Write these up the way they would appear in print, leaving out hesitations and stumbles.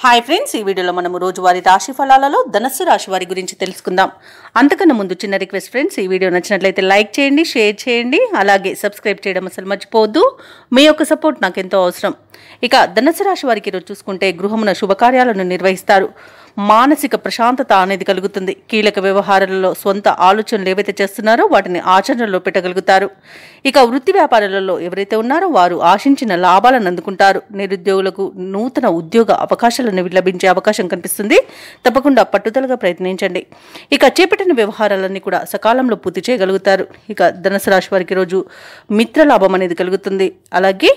Hi friends, ఈ వీడియోలో మనము రోజువారీ రాశి ఫలాలలో ధనస్సు రాశి వారి గురించి తెలుసుకుందాం. అంతకన్నా ముందు చిన్న రిక్వెస్ట్ ఫ్రెండ్స్, ఈ వీడియో నచ్చినట్లయితే లైక్ చేయండి, షేర్ చేయండి, అలాగే సబ్స్క్రైబ్ చేయడం అసలు మర్చిపోవద్దు. మీ యొక్క సపోర్ట్ నాకు ఎంతో అవసరం. ఇక ధనస్సు రాశి వారికి ఈరోజు చూసుకుంటే గృహమున శుభకార్యాలను నిర్వహిస్తారు. మానసిక ప్రశాంతత అనేది కలుగుతుంది. కీలక వ్యవహారాలలో స్వంత ఆలోచనలు ఏవైతే చేస్తున్నారో వాటిని ఆచరణలో పెట్టగలుగుతారు. ఇక వృత్తి వ్యాపారాలలో ఎవరైతే ఉన్నారో వారు ఆశించిన లాభాలను అందుకుంటారు. నిరుద్యోగులకు నూతన ఉద్యోగ అవకాశాలను లభించే అవకాశం కనిపిస్తుంది. తప్పకుండా పట్టుదలగా ప్రయత్నించండి. ఇక చేపట్టిన వ్యవహారాలన్నీ కూడా సకాలంలో పూర్తి చేయగలుగుతారు. ఇక ధనుసు రాశి వారికి రోజు మిత్రలాభం అనేది కలుగుతుంది. అలాగే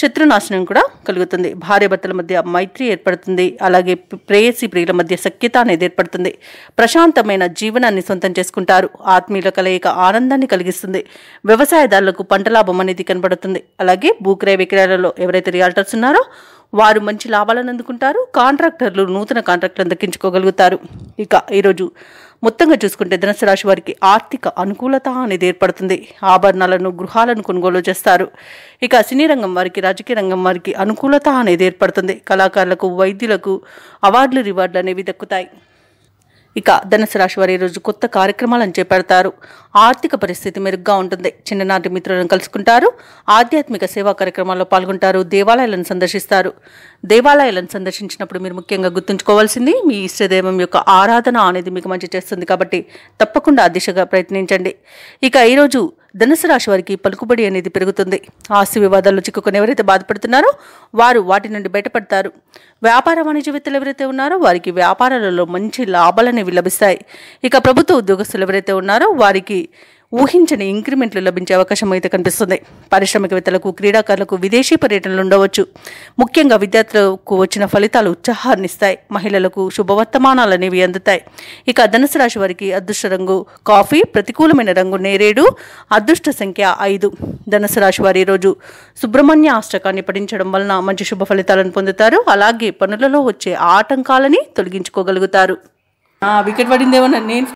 శత్రునాశనం కూడా కలుగుతుంది. భార్యాభర్తల మధ్య మైత్రి ఏర్పడుతుంది. అలాగే ప్రేయసి ప్రియుల మధ్య సఖ్యత అనేది ఏర్పడుతుంది. ప్రశాంతమైన జీవనాన్ని సొంతం చేసుకుంటారు. ఆత్మీయుల కలయిక ఆనందాన్ని కలిగిస్తుంది. వ్యవసాయదారులకు పంట లాభం అనేది కనబడుతుంది. అలాగే భూక్రయ విక్రయాలలో ఎవరైతే రియాల్టర్స్ ఉన్నారో వారు మంచి లాభాలను అందుకుంటారు. కాంట్రాక్టర్లు నూతన కాంట్రాక్టులను దక్కించుకోగలుగుతారు. ఇక ఈరోజు మొత్తంగా చూసుకుంటే ధనుసు రాశి వారికి ఆర్థిక అనుకూలత అనేది ఏర్పడుతుంది. ఆభరణాలను గృహాలను కొనుగోలు చేస్తారు. ఇక సినీ రంగం వారికి, రాజకీయ రంగం వారికి అనుకూలత అనేది ఏర్పడుతుంది. కళాకారులకు, వైద్యులకు అవార్డులు, రివార్డులు అనేవి దక్కుతాయి. ఇక ధనుసు రాశి వారు ఈరోజు కొత్త కార్యక్రమాలను చేపడతారు. ఆర్థిక పరిస్థితి మెరుగ్గా ఉంటుంది. చిన్ననాటి మిత్రులను కలుసుకుంటారు. ఆధ్యాత్మిక సేవా కార్యక్రమాల్లో పాల్గొంటారు. దేవాలయాలను సందర్శిస్తారు. దేవాలయాలను సందర్శించినప్పుడు మీరు ముఖ్యంగా గుర్తుంచుకోవాల్సింది మీ ఇష్టదైవం యొక్క ఆరాధన అనేది మీకు మంచి చేస్తుంది. కాబట్టి తప్పకుండా ఆ దిశగా ప్రయత్నించండి. ఇక ఈరోజు ధనుసు రాశి వారికి పలుకుబడి అనేది పెరుగుతుంది. ఆస్తి వివాదాల్లో చిక్కుకొని ఎవరైతే బాధపడుతున్నారో వారు వాటి నుండి బయటపడతారు. వ్యాపార వాణిజ్యవేత్తలు ఎవరైతే ఉన్నారో వారికి వ్యాపారాలలో మంచి లాభాలనేవి లభిస్తాయి. ఇక ప్రభుత్వ ఉద్యోగస్తులు ఎవరైతే ఉన్నారో వారికి ఊహించని ఇంక్రిమెంట్లు లభించే అవకాశం అయితే కనిపిస్తుంది. పారిశ్రామికవేత్తలకు, క్రీడాకారులకు విదేశీ పర్యటనలు ఉండవచ్చు. ముఖ్యంగా విద్యార్థులకు వచ్చిన ఫలితాలు ఉత్సాహాన్నిస్తాయి. మహిళలకు శుభవర్తమానాలు అనేవి అందుతాయి. ఇక ధనుసు రాశి వారికి అదృష్ట రంగు కాఫీ, ప్రతికూలమైన రంగు నేరేడు, అదృష్ట సంఖ్య 5. ధనుసు రాశి వారి రోజు సుబ్రహ్మణ్య అష్టకాన్ని పఠించడం వలన మంచి శుభ ఫలితాలను పొందుతారు. అలాగే పనులలో వచ్చే ఆటంకాలని తొలగించుకోగలుగుతారు. వికెట్ పడిందేమన్నా నేను